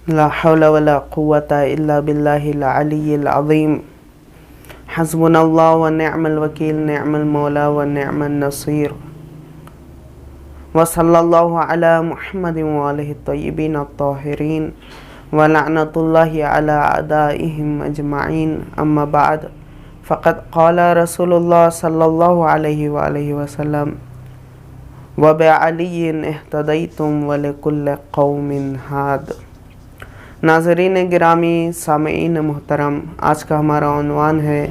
لا حول ولا قوة إلا بالله العلي العظيم حسبنا الله ونعم الوكيل نعم المولى ونعم النصير وصلى الله على محمد وآله الطيبين الطاهرين ولعنة الله على أعدائهم أجمعين أما بعد فقد قال رسول الله صلى الله عليه وآله وسلم وبعلي اهتديتم ولكل قوم هاد۔ ناظرین گرامی، سامعین محترم، آج کا ہمارا عنوان ہے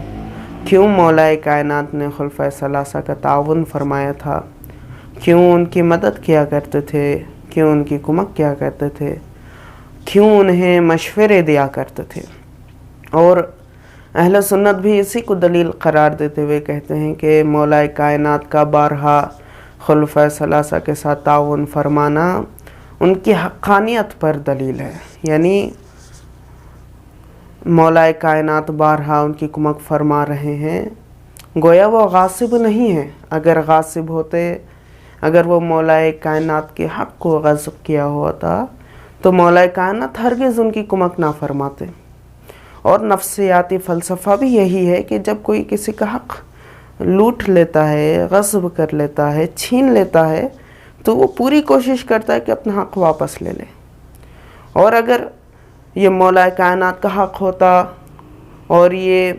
کیوں مولا کائنات نے خلفائے ثلاثہ کا تعاون فرمایا تھا، کیوں ان کی مدد کیا کرتے تھے، کیوں ان کی کمک کیا کرتے تھے، کیوں انہیں مشورے دیا کرتے تھے۔ اور اہل سنت بھی اسی کو دلیل قرار دیتے ہوئے کہتے ہیں کہ مولا کائنات کا بارہا خلفائے ثلاثہ کے ساتھ تعاون فرمانا ان کی حقانیت پر دلیل ہے، یعنی مولا کائنات بارہا ان کی کمک فرما رہے ہیں، گویا وہ غاصب نہیں ہیں۔ اگر غاصب ہوتے، اگر وہ مولا کائنات کے حق کو غصب کیا ہوتا تو مولا کائنات ہرگز ان کی کمک نہ فرماتے۔ اور نفسیاتی فلسفہ بھی یہی ہے کہ جب کوئی کسی کا حق لوٹ لیتا ہے، غصب کر لیتا ہے، چھین لیتا ہے تو وہ پوری کوشش کرتا ہے کہ اپنا حق واپس لے لے۔ اور اگر یہ مولا کائنات کا حق ہوتا اور یہ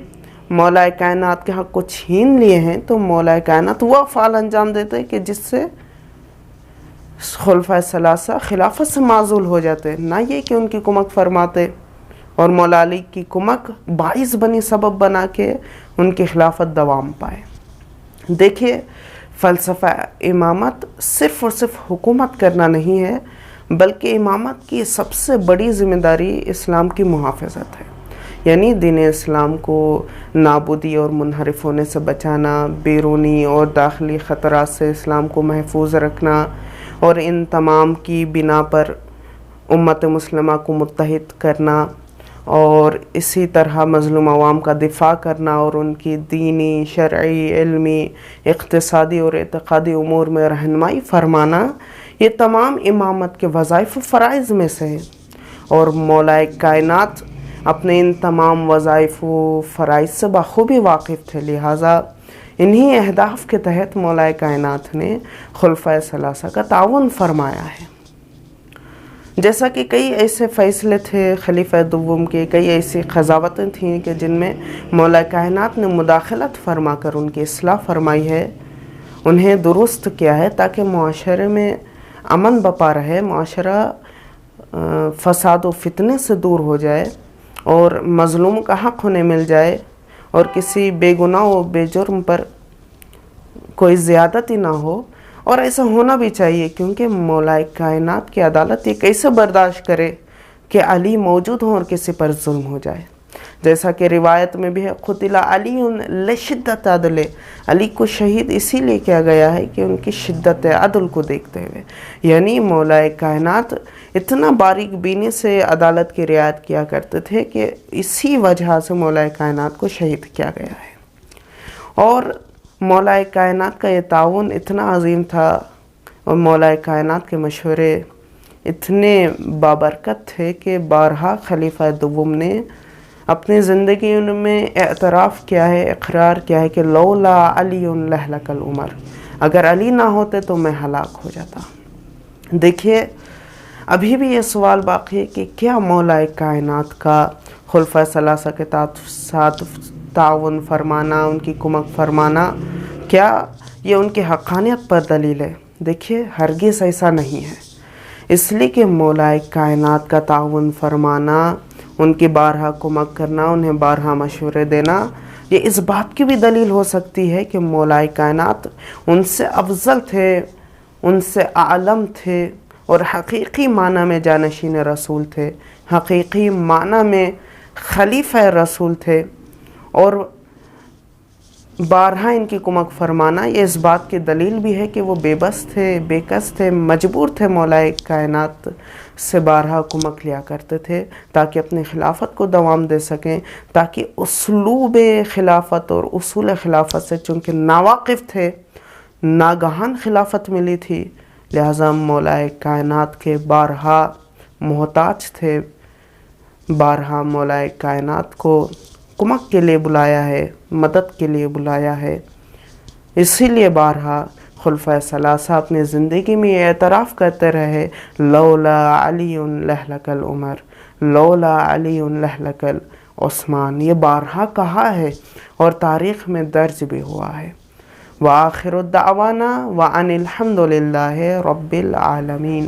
مولا کائنات کے حق کو چھین لیے ہیں تو مولا کائنات وہ افعال انجام دیتے کہ جس سے خلفائے ثلاثہ خلافت سے معزول ہو جاتے، نہ یہ کہ ان کی کمک فرماتے اور مولا علی کی کمک باعث بنی، سبب بنا کے ان کی خلافت دوام پائے۔ دیکھیے، فلسفہ امامت صرف اور صرف حکومت کرنا نہیں ہے، بلکہ امامت کی سب سے بڑی ذمہ داری اسلام کی محافظت ہے، یعنی دین اسلام کو نابودی اور منحرف ہونے سے بچانا، بیرونی اور داخلی خطرات سے اسلام کو محفوظ رکھنا، اور ان تمام کی بنا پر امت مسلمہ کو متحد کرنا، اور اسی طرح مظلوم عوام کا دفاع کرنا اور ان کی دینی، شرعی، علمی، اقتصادی اور اعتقادی امور میں رہنمائی فرمانا، یہ تمام امامت کے وظائف و فرائض میں سے ہیں۔ اور مولا کائنات اپنے ان تمام وظائف و فرائض سے بخوبی واقف تھے، لہٰذا انہی اہداف کے تحت مولا کائنات نے خلفائے ثلاثہ کا تعاون فرمایا ہے۔ جیسا کہ کئی ایسے فیصلے تھے خلیفہ دوم کے، کئی ایسی قضاوتیں تھیں کہ جن میں مولا کائنات نے مداخلت فرما کر ان کی اصلاح فرمائی ہے، انہیں درست کیا ہے تاکہ معاشرے میں امن بپا رہے، معاشرہ فساد و فتنے سے دور ہو جائے اور مظلوم کا حق انہیں مل جائے اور کسی بے گناہ و بے جرم پر کوئی زیادتی نہ ہو۔ اور ایسا ہونا بھی چاہیے، کیونکہ مولا کائنات کی عدالت یہ کیسے برداشت کرے کہ علی موجود ہوں اور کسی پر ظلم ہو جائے۔ جیسا کہ روایت میں بھی ہے، قتل علی لشدت عدل، علی کو شہید اسی لیے کیا گیا ہے کہ ان کی شدت عدل کو دیکھتے ہوئے، یعنی مولا کائنات اتنا باریک بینی سے عدالت کی رعایت کیا کرتے تھے کہ اسی وجہ سے مولا کائنات کو شہید کیا گیا ہے۔ اور مولا کائنات کا یہ تعاون اتنا عظیم تھا اور مولا کائنات کے مشورے اتنے بابرکت تھے کہ بارہا خلیفہ دوم نے اپنی زندگی میں اعتراف کیا ہے، اقرار کیا ہے کہ لولا علی لہلک الامر، اگر علی نہ ہوتے تو میں ہلاک ہو جاتا۔ دیکھیے، ابھی بھی یہ سوال باقی ہے کہ کیا مولا کائنات کا خلفائے ثلاثہ کے ساتھ تعاون فرمانا، ان کی کمک فرمانا، کیا یہ ان کی حقانیت پر دلیل ہے؟ دیکھیے، ہرگز ایسا نہیں ہے، اس لیے کہ مولا کائنات کا تعاون فرمانا، ان کی بارہا کمک کرنا، انہیں بارہا مشورے دینا، یہ اس بات کی بھی دلیل ہو سکتی ہے کہ مولا کائنات ان سے افضل تھے، ان سے اعلم تھے اور حقیقی معنی میں جانشین رسول تھے، حقیقی معنی میں خلیفہ رسول تھے، اور بارہا ان کی کمک فرمانا یہ اس بات کی دلیل بھی ہے کہ وہ بے بس تھے، بے کس تھے، مجبور تھے، مولا کائنات سے بارہا کمک لیا کرتے تھے تاکہ اپنی خلافت کو دوام دے سکیں، تاکہ اسلوب خلافت اور اصول خلافت سے چونکہ ناواقف تھے، ناگہان خلافت ملی تھی، لہٰذا مولا کائنات کے بارہا محتاج تھے بارہا مولا کائنات کو کمک کے لیے بلایا ہے، مدد کے لیے بلایا ہے۔ اسی لیے بارہا خلفائے ثلاثہ اپنی زندگی میں یہ اعتراف کرتے رہے، لولا علی لہلک العمر، لولا علی لہلک عثمان۔ یہ بارہا کہا ہے اور تاریخ میں درج بھی ہوا ہے۔ وآخر الدعوانا وان الحمد للہ رب العالمین۔